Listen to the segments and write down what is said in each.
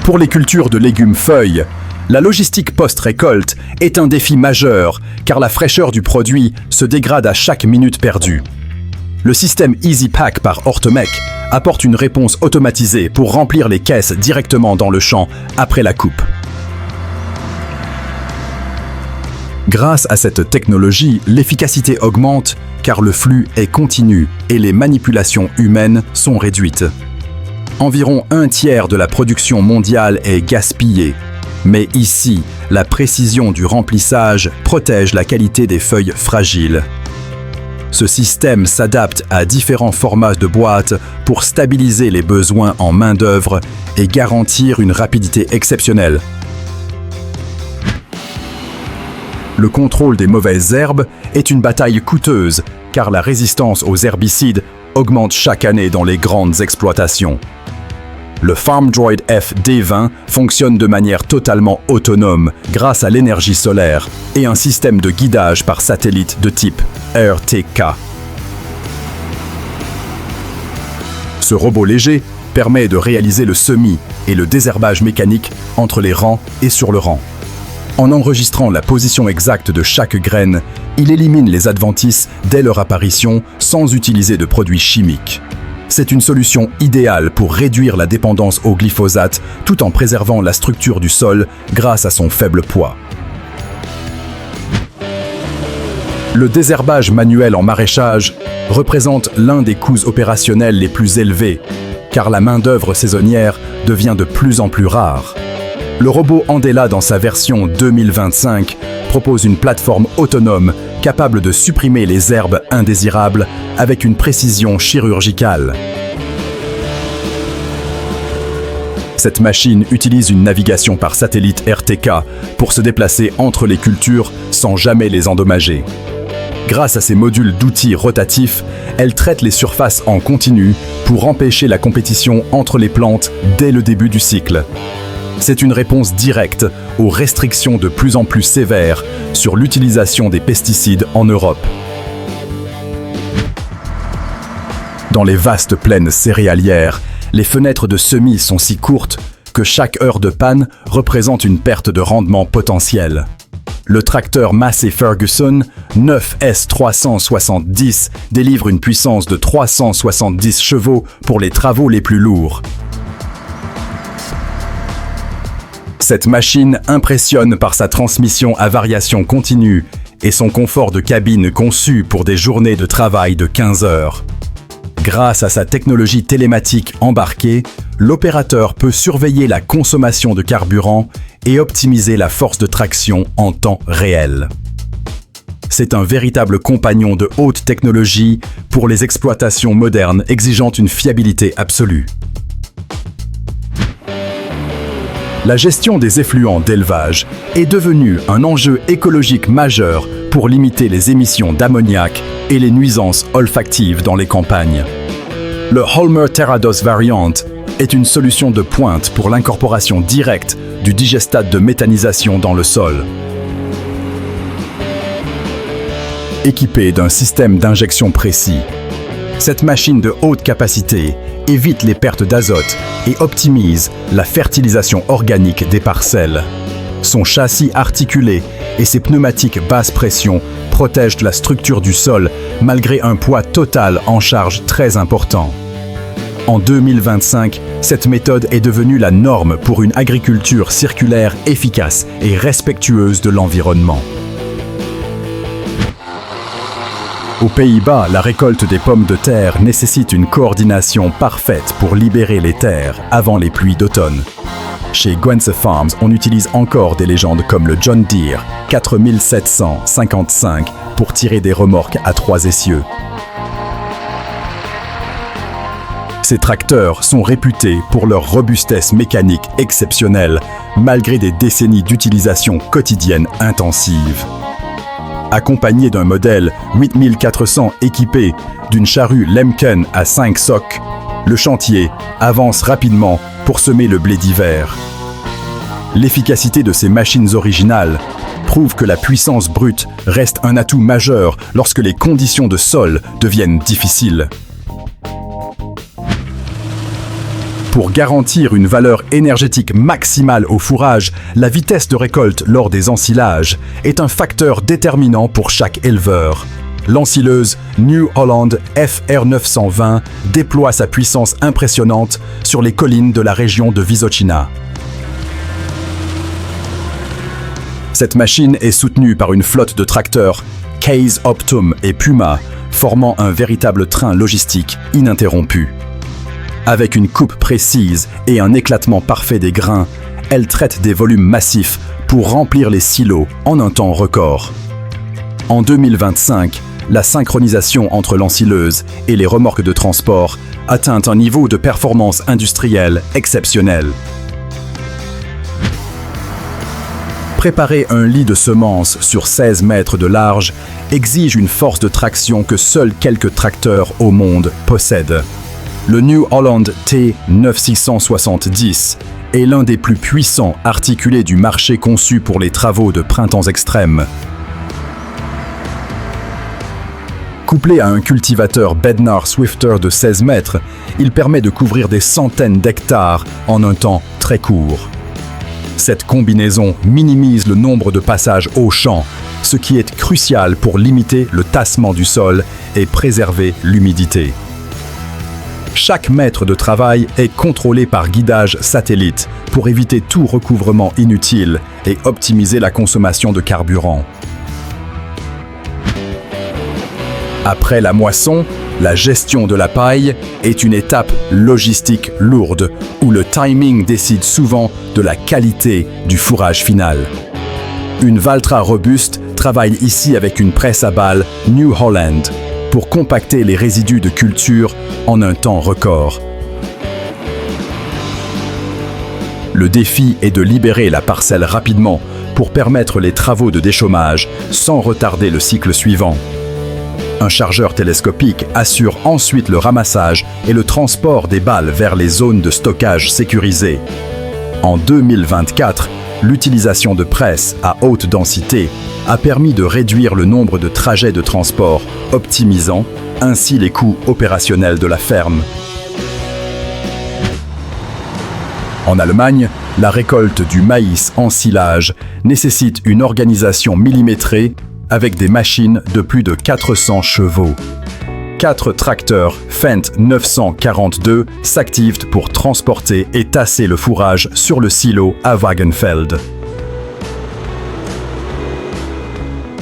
Pour les cultures de légumes feuilles, la logistique post-récolte est un défi majeur car la fraîcheur du produit se dégrade à chaque minute perdue. Le système EasyPack par Ortomec apporte une réponse automatisée pour remplir les caisses directement dans le champ après la coupe. Grâce à cette technologie, l'efficacité augmente car le flux est continu et les manipulations humaines sont réduites. Environ 1/3 de la production mondiale est gaspillée. Mais ici, la précision du remplissage protège la qualité des feuilles fragiles. Ce système s'adapte à différents formats de boîtes pour stabiliser les besoins en main-d'œuvre et garantir une rapidité exceptionnelle. Le contrôle des mauvaises herbes est une bataille coûteuse car la résistance aux herbicides augmente chaque année dans les grandes exploitations. Le FarmDroid FD20 fonctionne de manière totalement autonome grâce à l'énergie solaire et un système de guidage par satellite de type RTK. Ce robot léger permet de réaliser le semis et le désherbage mécanique entre les rangs et sur le rang. En enregistrant la position exacte de chaque graine, il élimine les adventices dès leur apparition sans utiliser de produits chimiques. C'est une solution idéale pour réduire la dépendance au glyphosate tout en préservant la structure du sol grâce à son faible poids. Le désherbage manuel en maraîchage représente l'un des coûts opérationnels les plus élevés, car la main-d'œuvre saisonnière devient de plus en plus rare. Le robot Andela dans sa version 2025 propose une plateforme autonome capable de supprimer les herbes indésirables avec une précision chirurgicale. Cette machine utilise une navigation par satellite RTK pour se déplacer entre les cultures sans jamais les endommager. Grâce à ces modules d'outils rotatifs, elle traite les surfaces en continu pour empêcher la compétition entre les plantes dès le début du cycle. C'est une réponse directe aux restrictions de plus en plus sévères sur l'utilisation des pesticides en Europe. Dans les vastes plaines céréalières, les fenêtres de semis sont si courtes que chaque heure de panne représente une perte de rendement potentielle. Le tracteur Massey Ferguson 9S370 délivre une puissance de 370 chevaux pour les travaux les plus lourds. Cette machine impressionne par sa transmission à variation continue et son confort de cabine conçu pour des journées de travail de 15 heures. Grâce à sa technologie télématique embarquée, l'opérateur peut surveiller la consommation de carburant et optimiser la force de traction en temps réel. C'est un véritable compagnon de haute technologie pour les exploitations modernes exigeant une fiabilité absolue. La gestion des effluents d'élevage est devenue un enjeu écologique majeur pour limiter les émissions d'ammoniac et les nuisances olfactives dans les campagnes. Le Holmer Terrados Variant est une solution de pointe pour l'incorporation directe du digestate de méthanisation dans le sol. Équipée d'un système d'injection précis, cette machine de haute capacité évite les pertes d'azote et optimise la fertilisation organique des parcelles. Son châssis articulé et ses pneumatiques basse pression protègent la structure du sol malgré un poids total en charge très important. En 2025, cette méthode est devenue la norme pour une agriculture circulaire efficace et respectueuse de l'environnement. Aux Pays-Bas, la récolte des pommes de terre nécessite une coordination parfaite pour libérer les terres avant les pluies d'automne. Chez Gwense Farms, on utilise encore des légendes comme le John Deere 4755 pour tirer des remorques à 3 essieux. Ces tracteurs sont réputés pour leur robustesse mécanique exceptionnelle, malgré des décennies d'utilisation quotidienne intensive. Accompagné d'un modèle 8400 équipé d'une charrue Lemken à 5 socs, le chantier avance rapidement pour semer le blé d'hiver. L'efficacité de ces machines originales prouve que la puissance brute reste un atout majeur lorsque les conditions de sol deviennent difficiles. Pour garantir une valeur énergétique maximale au fourrage, la vitesse de récolte lors des ensilages est un facteur déterminant pour chaque éleveur. L'ensileuse New Holland FR920 déploie sa puissance impressionnante sur les collines de la région de Wysoczyna. Cette machine est soutenue par une flotte de tracteurs Case Optum et Puma, formant un véritable train logistique ininterrompu. Avec une coupe précise et un éclatement parfait des grains, elle traite des volumes massifs pour remplir les silos en un temps record. En 2025, la synchronisation entre l'ensileuse et les remorques de transport atteint un niveau de performance industrielle exceptionnel. Préparer un lit de semences sur 16 mètres de large exige une force de traction que seuls quelques tracteurs au monde possèdent. Le New Holland T9670 est l'un des plus puissants articulés du marché conçu pour les travaux de printemps extrêmes. Couplé à un cultivateur Bednar Swifter de 16 mètres, il permet de couvrir des centaines d'hectares en un temps très court. Cette combinaison minimise le nombre de passages au champ, ce qui est crucial pour limiter le tassement du sol et préserver l'humidité. Chaque mètre de travail est contrôlé par guidage satellite pour éviter tout recouvrement inutile et optimiser la consommation de carburant. Après la moisson, la gestion de la paille est une étape logistique lourde où le timing décide souvent de la qualité du fourrage final. Une Valtra robuste travaille ici avec une presse à balles New Holland pour compacter les résidus de culture en un temps record. Le défi est de libérer la parcelle rapidement pour permettre les travaux de déchômage sans retarder le cycle suivant. Un chargeur télescopique assure ensuite le ramassage et le transport des balles vers les zones de stockage sécurisées. En 2024, l'utilisation de presses à haute densité a permis de réduire le nombre de trajets de transport, optimisant ainsi les coûts opérationnels de la ferme. En Allemagne, la récolte du maïs en silage nécessite une organisation millimétrée avec des machines de plus de 400 chevaux. 4 tracteurs Fendt 942 s'activent pour transporter et tasser le fourrage sur le silo à Wagenfeld.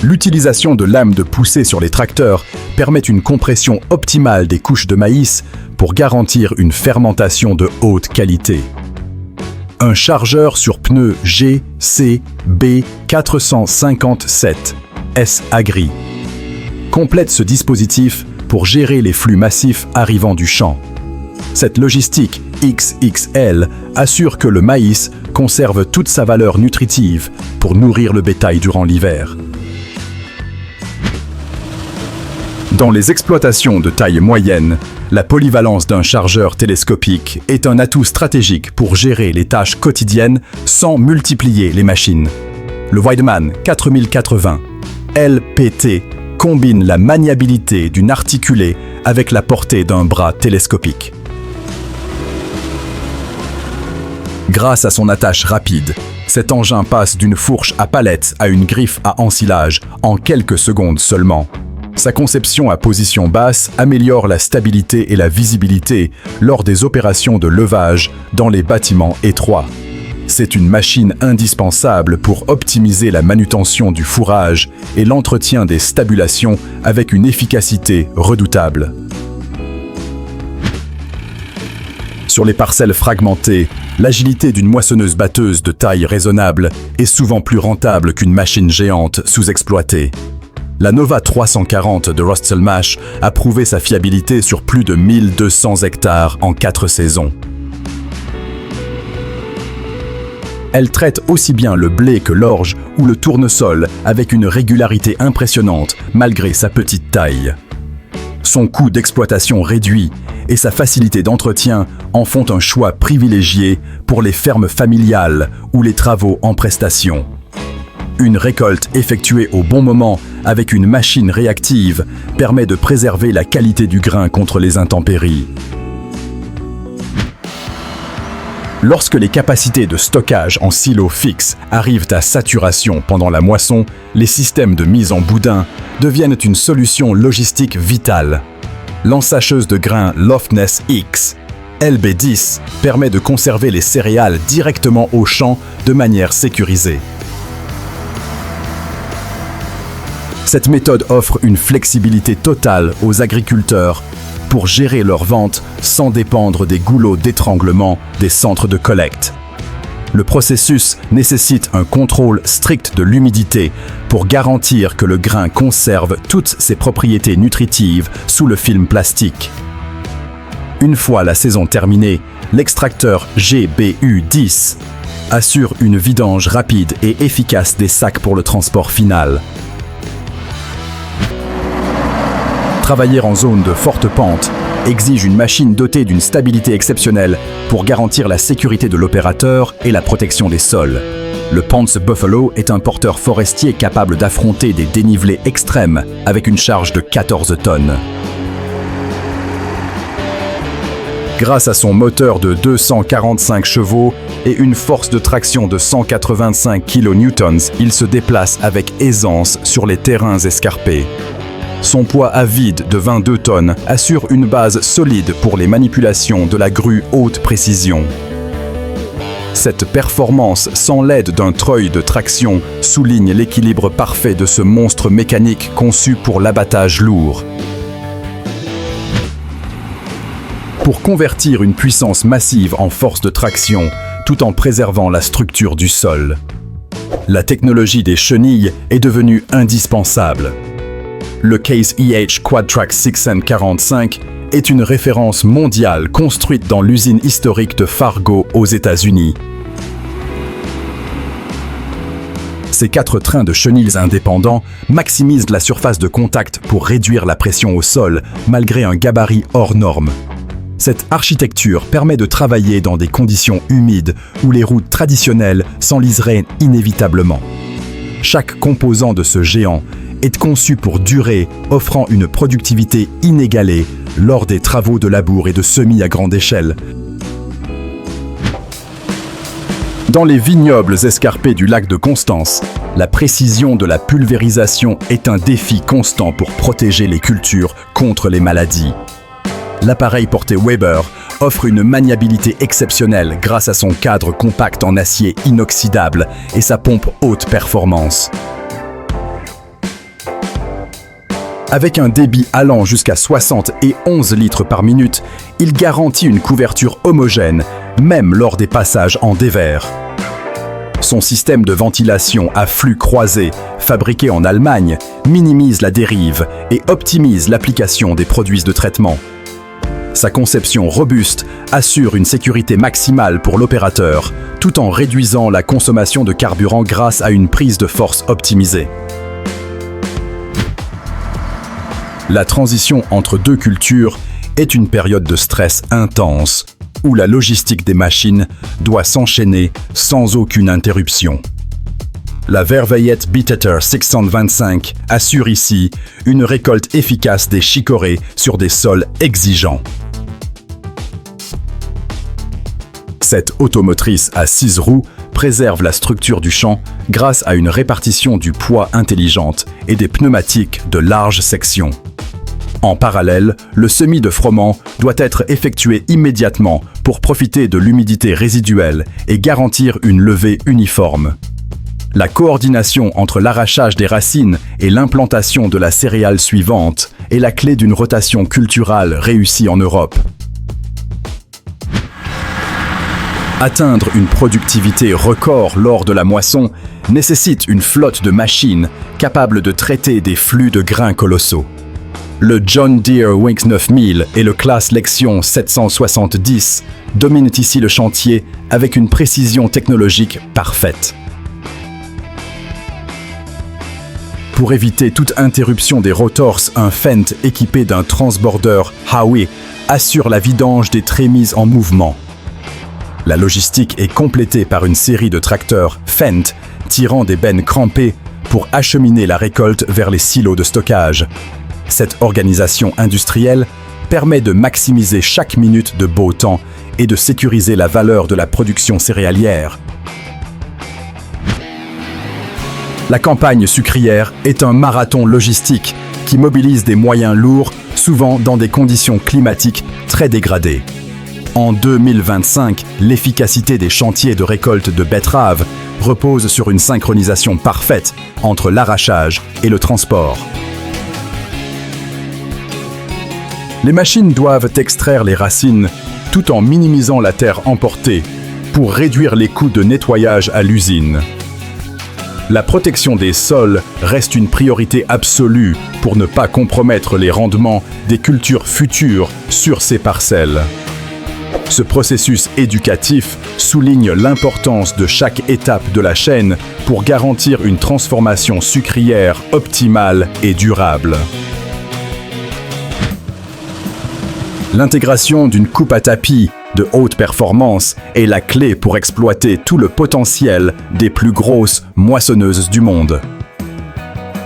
L'utilisation de lames de poussée sur les tracteurs permet une compression optimale des couches de maïs pour garantir une fermentation de haute qualité. Un chargeur sur pneus GCB 457 S-Agri complète ce dispositif pour gérer les flux massifs arrivant du champ. Cette logistique XXL assure que le maïs conserve toute sa valeur nutritive pour nourrir le bétail durant l'hiver. Dans les exploitations de taille moyenne, la polyvalence d'un chargeur télescopique est un atout stratégique pour gérer les tâches quotidiennes sans multiplier les machines. Le Weidemann 4080 LPT combine la maniabilité d'une articulée avec la portée d'un bras télescopique. Grâce à son attache rapide, cet engin passe d'une fourche à palette à une griffe à ensilage en quelques secondes seulement. Sa conception à position basse améliore la stabilité et la visibilité lors des opérations de levage dans les bâtiments étroits. C'est une machine indispensable pour optimiser la manutention du fourrage et l'entretien des stabulations avec une efficacité redoutable. Sur les parcelles fragmentées, l'agilité d'une moissonneuse-batteuse de taille raisonnable est souvent plus rentable qu'une machine géante sous-exploitée. La Nova 340 de Rostselmash a prouvé sa fiabilité sur plus de 1200 hectares en 4 saisons. Elle traite aussi bien le blé que l'orge ou le tournesol avec une régularité impressionnante malgré sa petite taille. Son coût d'exploitation réduit et sa facilité d'entretien en font un choix privilégié pour les fermes familiales ou les travaux en prestation. Une récolte effectuée au bon moment avec une machine réactive permet de préserver la qualité du grain contre les intempéries. Lorsque les capacités de stockage en silos fixes arrivent à saturation pendant la moisson, les systèmes de mise en boudin deviennent une solution logistique vitale. L'ensacheuse de grains Loftness X LB10 permet de conserver les céréales directement au champ de manière sécurisée. Cette méthode offre une flexibilité totale aux agriculteurs pour gérer leurs ventes sans dépendre des goulots d'étranglement des centres de collecte. Le processus nécessite un contrôle strict de l'humidité pour garantir que le grain conserve toutes ses propriétés nutritives sous le film plastique. Une fois la saison terminée, l'extracteur GBU10 assure une vidange rapide et efficace des sacs pour le transport final. Travailler en zone de forte pente exige une machine dotée d'une stabilité exceptionnelle pour garantir la sécurité de l'opérateur et la protection des sols. Le Pance Buffalo est un porteur forestier capable d'affronter des dénivelés extrêmes avec une charge de 14 tonnes. Grâce à son moteur de 245 chevaux et une force de traction de 185 kN, il se déplace avec aisance sur les terrains escarpés. Son poids à vide de 22 tonnes assure une base solide pour les manipulations de la grue haute précision. Cette performance sans l'aide d'un treuil de traction souligne l'équilibre parfait de ce monstre mécanique conçu pour l'abattage lourd. Pour convertir une puissance massive en force de traction, tout en préservant la structure du sol. La technologie des chenilles est devenue indispensable. Le Case EH Quadtrac 645 est une référence mondiale construite dans l'usine historique de Fargo aux États-Unis. Ces 4 trains de chenilles indépendants maximisent la surface de contact pour réduire la pression au sol, malgré un gabarit hors norme. Cette architecture permet de travailler dans des conditions humides où les routes traditionnelles s'enliseraient inévitablement. Chaque composant de ce géant est conçu pour durer, offrant une productivité inégalée lors des travaux de labour et de semis à grande échelle. Dans les vignobles escarpés du lac de Constance, la précision de la pulvérisation est un défi constant pour protéger les cultures contre les maladies. L'appareil porté Weber offre une maniabilité exceptionnelle grâce à son cadre compact en acier inoxydable et sa pompe haute performance. Avec un débit allant jusqu'à 71 litres par minute, il garantit une couverture homogène, même lors des passages en dévers. Son système de ventilation à flux croisé, fabriqué en Allemagne, minimise la dérive et optimise l'application des produits de traitement. Sa conception robuste assure une sécurité maximale pour l'opérateur, tout en réduisant la consommation de carburant grâce à une prise de force optimisée. La transition entre deux cultures est une période de stress intense, où la logistique des machines doit s'enchaîner sans aucune interruption. La Verveillette Beetater 625 assure ici une récolte efficace des chicorées sur des sols exigeants. Cette automotrice à 6 roues préserve la structure du champ grâce à une répartition du poids intelligente et des pneumatiques de large section. En parallèle, le semis de froment doit être effectué immédiatement pour profiter de l'humidité résiduelle et garantir une levée uniforme. La coordination entre l'arrachage des racines et l'implantation de la céréale suivante est la clé d'une rotation culturale réussie en Europe. Atteindre une productivité record lors de la moisson nécessite une flotte de machines capables de traiter des flux de grains colossaux. Le John Deere Wings 9000 et le Claas Lexion 770 dominent ici le chantier avec une précision technologique parfaite. Pour éviter toute interruption des rotors, un Fendt équipé d'un transborder Howie assure la vidange des trémies en mouvement. La logistique est complétée par une série de tracteurs Fendt tirant des bennes crampées pour acheminer la récolte vers les silos de stockage. Cette organisation industrielle permet de maximiser chaque minute de beau temps et de sécuriser la valeur de la production céréalière. La campagne sucrière est un marathon logistique qui mobilise des moyens lourds, souvent dans des conditions climatiques très dégradées. En 2025, l'efficacité des chantiers de récolte de betteraves repose sur une synchronisation parfaite entre l'arrachage et le transport. Les machines doivent extraire les racines tout en minimisant la terre emportée pour réduire les coûts de nettoyage à l'usine. La protection des sols reste une priorité absolue pour ne pas compromettre les rendements des cultures futures sur ces parcelles. Ce processus éducatif souligne l'importance de chaque étape de la chaîne pour garantir une transformation sucrière optimale et durable. L'intégration d'une coupe à tapis de haute performance est la clé pour exploiter tout le potentiel des plus grosses moissonneuses du monde.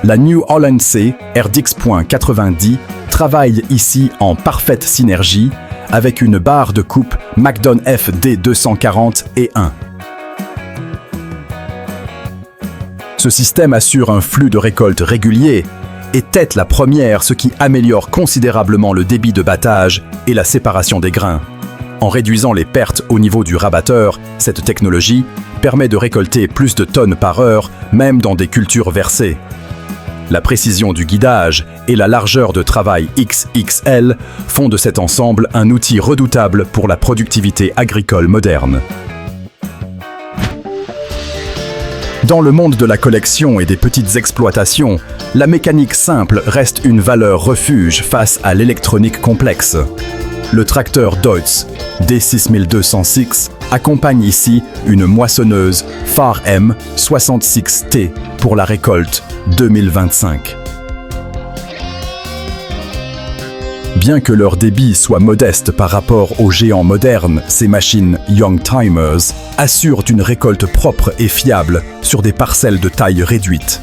La New Holland C RDX.90 travaille ici en parfaite synergie avec une barre de coupe Macdon FD240 et 1. Ce système assure un flux de récolte régulier et tête la première, ce qui améliore considérablement le débit de battage et la séparation des grains. En réduisant les pertes au niveau du rabatteur, cette technologie permet de récolter plus de tonnes par heure, même dans des cultures versées. La précision du guidage et la largeur de travail XXL font de cet ensemble un outil redoutable pour la productivité agricole moderne. Dans le monde de la collection et des petites exploitations, la mécanique simple reste une valeur refuge face à l'électronique complexe. Le tracteur Deutz D6206 accompagne ici une moissonneuse Far M 66T pour la récolte 2025. Bien que leur débit soit modeste par rapport aux géants modernes, ces machines Youngtimers assurent une récolte propre et fiable sur des parcelles de taille réduite.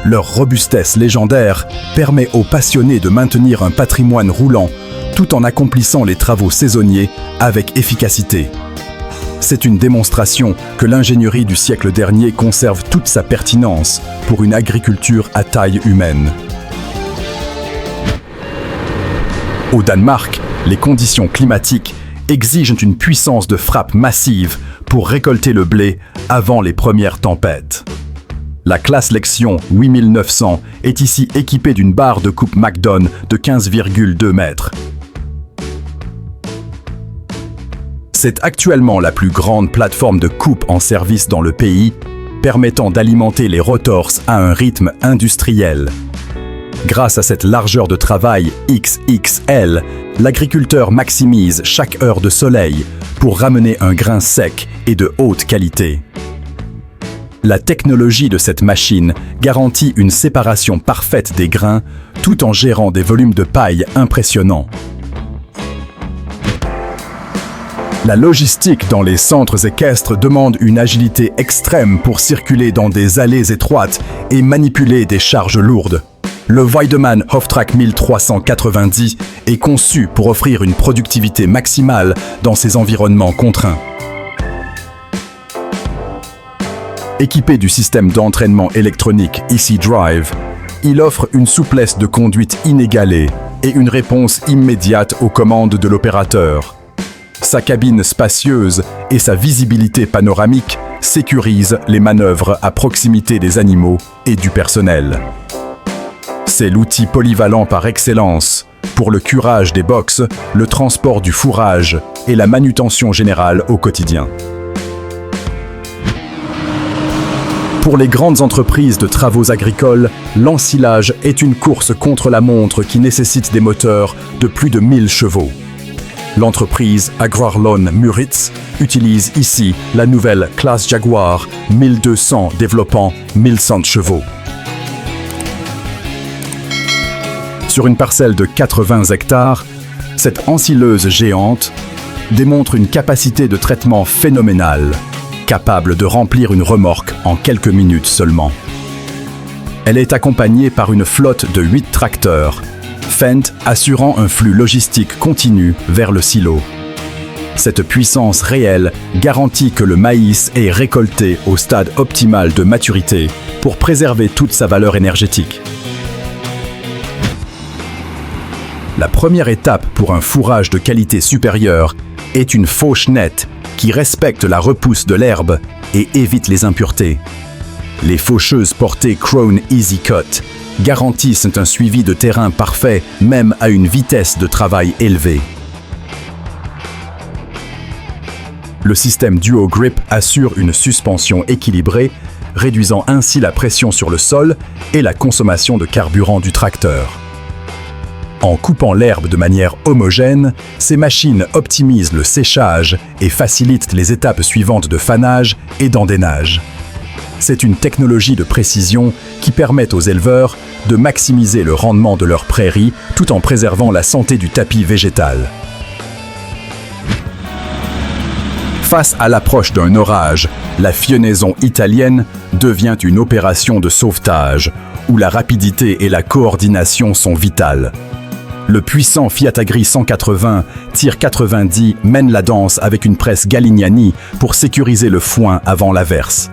Leur robustesse légendaire permet aux passionnés de maintenir un patrimoine roulant tout en accomplissant les travaux saisonniers avec efficacité. C'est une démonstration que l'ingénierie du siècle dernier conserve toute sa pertinence pour une agriculture à taille humaine. Au Danemark, les conditions climatiques exigent une puissance de frappe massive pour récolter le blé avant les premières tempêtes. La classe Lexion 8900 est ici équipée d'une barre de coupe Macdon de 15,2 mètres. C'est actuellement la plus grande plateforme de coupe en service dans le pays, permettant d'alimenter les rotors à un rythme industriel. Grâce à cette largeur de travail XXL, l'agriculteur maximise chaque heure de soleil pour ramener un grain sec et de haute qualité. La technologie de cette machine garantit une séparation parfaite des grains tout en gérant des volumes de paille impressionnants. La logistique dans les centres équestres demande une agilité extrême pour circuler dans des allées étroites et manipuler des charges lourdes. Le Weidemann Hoftrac 1390 est conçu pour offrir une productivité maximale dans ces environnements contraints. Équipé du système d'entraînement électronique Easy Drive, il offre une souplesse de conduite inégalée et une réponse immédiate aux commandes de l'opérateur. Sa cabine spacieuse et sa visibilité panoramique sécurisent les manœuvres à proximité des animaux et du personnel. C'est l'outil polyvalent par excellence pour le curage des box, le transport du fourrage et la manutention générale au quotidien. Pour les grandes entreprises de travaux agricoles, l'ensilage est une course contre la montre qui nécessite des moteurs de plus de 1000 chevaux. L'entreprise Agrarlon Muritz utilise ici la nouvelle classe Jaguar 1200 développant 1100 chevaux. Sur une parcelle de 80 hectares, cette ensileuse géante démontre une capacité de traitement phénoménale, capable de remplir une remorque en quelques minutes seulement. Elle est accompagnée par une flotte de 8 tracteurs, Fendt assurant un flux logistique continu vers le silo. Cette puissance réelle garantit que le maïs est récolté au stade optimal de maturité pour préserver toute sa valeur énergétique. La première étape pour un fourrage de qualité supérieure est une fauche nette qui respecte la repousse de l'herbe et évite les impuretés. Les faucheuses portées Krone Easy Cut garantissent un suivi de terrain parfait même à une vitesse de travail élevée. Le système Duo Grip assure une suspension équilibrée, réduisant ainsi la pression sur le sol et la consommation de carburant du tracteur. En coupant l'herbe de manière homogène, ces machines optimisent le séchage et facilitent les étapes suivantes de fanage et d'endainage. C'est une technologie de précision qui permet aux éleveurs de maximiser le rendement de leurs prairies tout en préservant la santé du tapis végétal. Face à l'approche d'un orage, la fienaison italienne devient une opération de sauvetage, où la rapidité et la coordination sont vitales. Le puissant Fiat Agri 180 Tir 90 mène la danse avec une presse Galignani pour sécuriser le foin avant l'averse.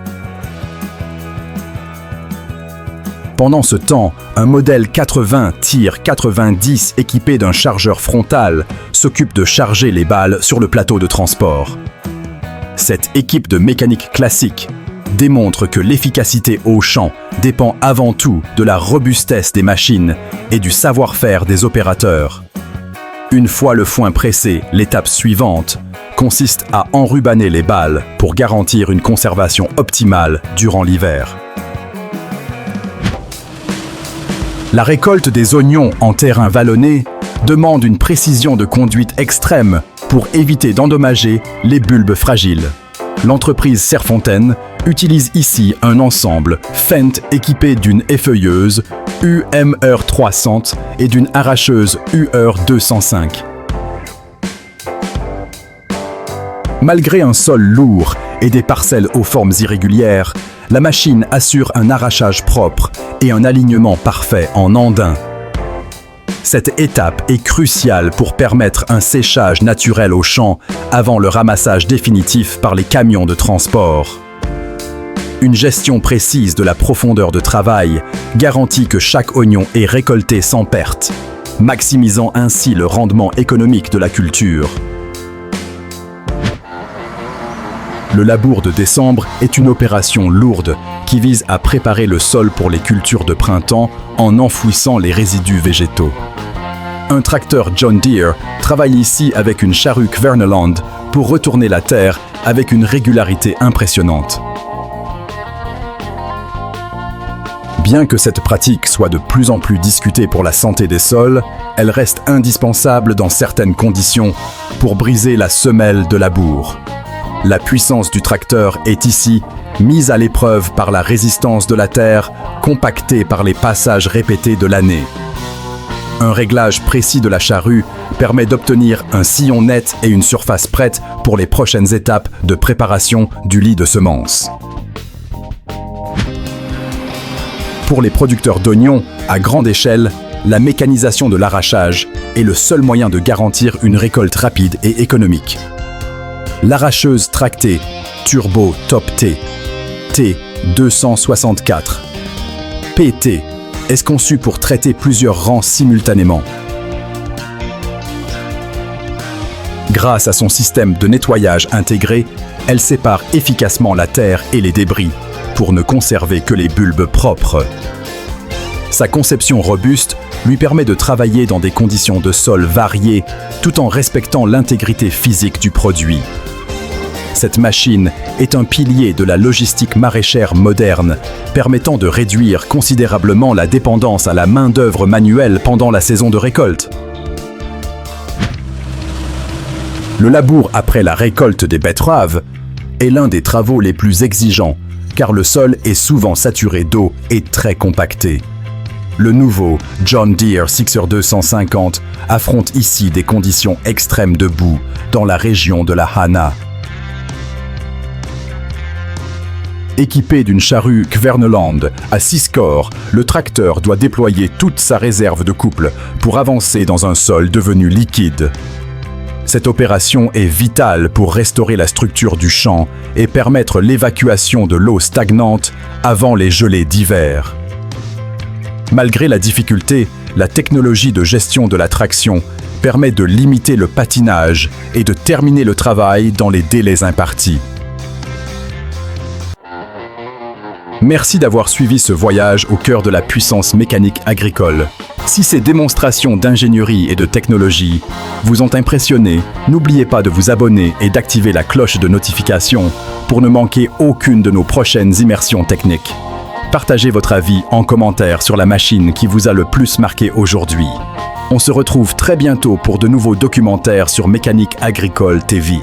Pendant ce temps, un modèle 80 Tir 90 équipé d'un chargeur frontal s'occupe de charger les balles sur le plateau de transport. Cette équipe de mécanique classique démontre que l'efficacité au champ dépend avant tout de la robustesse des machines et du savoir-faire des opérateurs. Une fois le foin pressé, l'étape suivante consiste à enrubanner les balles pour garantir une conservation optimale durant l'hiver. La récolte des oignons en terrain vallonné demande une précision de conduite extrême pour éviter d'endommager les bulbes fragiles. L'entreprise Serfontaine utilise ici un ensemble Fendt équipé d'une effeuilleuse UMR 300 et d'une arracheuse UR 205. Malgré un sol lourd et des parcelles aux formes irrégulières, la machine assure un arrachage propre et un alignement parfait en andin. Cette étape est cruciale pour permettre un séchage naturel au champ avant le ramassage définitif par les camions de transport. Une gestion précise de la profondeur de travail garantit que chaque oignon est récolté sans perte, maximisant ainsi le rendement économique de la culture. Le labour de décembre est une opération lourde qui vise à préparer le sol pour les cultures de printemps en enfouissant les résidus végétaux. Un tracteur John Deere travaille ici avec une charrue Kverneland pour retourner la terre avec une régularité impressionnante. Bien que cette pratique soit de plus en plus discutée pour la santé des sols, elle reste indispensable dans certaines conditions pour briser la semelle de labour. La puissance du tracteur est ici mise à l'épreuve par la résistance de la terre, compactée par les passages répétés de l'année. Un réglage précis de la charrue permet d'obtenir un sillon net et une surface prête pour les prochaines étapes de préparation du lit de semences. Pour les producteurs d'oignons, à grande échelle, la mécanisation de l'arrachage est le seul moyen de garantir une récolte rapide et économique. L'arracheuse tractée Turbo Top T T264 PT est conçue pour traiter plusieurs rangs simultanément. Grâce à son système de nettoyage intégré, elle sépare efficacement la terre et les débris pour ne conserver que les bulbes propres. Sa conception robuste lui permet de travailler dans des conditions de sol variées tout en respectant l'intégrité physique du produit. Cette machine est un pilier de la logistique maraîchère moderne, permettant de réduire considérablement la dépendance à la main-d'œuvre manuelle pendant la saison de récolte. Le labour après la récolte des betteraves est l'un des travaux les plus exigeants, car le sol est souvent saturé d'eau et très compacté. Le nouveau John Deere Sixer 250 affronte ici des conditions extrêmes de boue dans la région de la Hana. Équipé d'une charrue Kverneland à 6 corps, le tracteur doit déployer toute sa réserve de couple pour avancer dans un sol devenu liquide. Cette opération est vitale pour restaurer la structure du champ et permettre l'évacuation de l'eau stagnante avant les gelées d'hiver. Malgré la difficulté, la technologie de gestion de la traction permet de limiter le patinage et de terminer le travail dans les délais impartis. Merci d'avoir suivi ce voyage au cœur de la puissance mécanique agricole. Si ces démonstrations d'ingénierie et de technologie vous ont impressionné, n'oubliez pas de vous abonner et d'activer la cloche de notification pour ne manquer aucune de nos prochaines immersions techniques. Partagez votre avis en commentaire sur la machine qui vous a le plus marqué aujourd'hui. On se retrouve très bientôt pour de nouveaux documentaires sur Mécanique Agricole TV.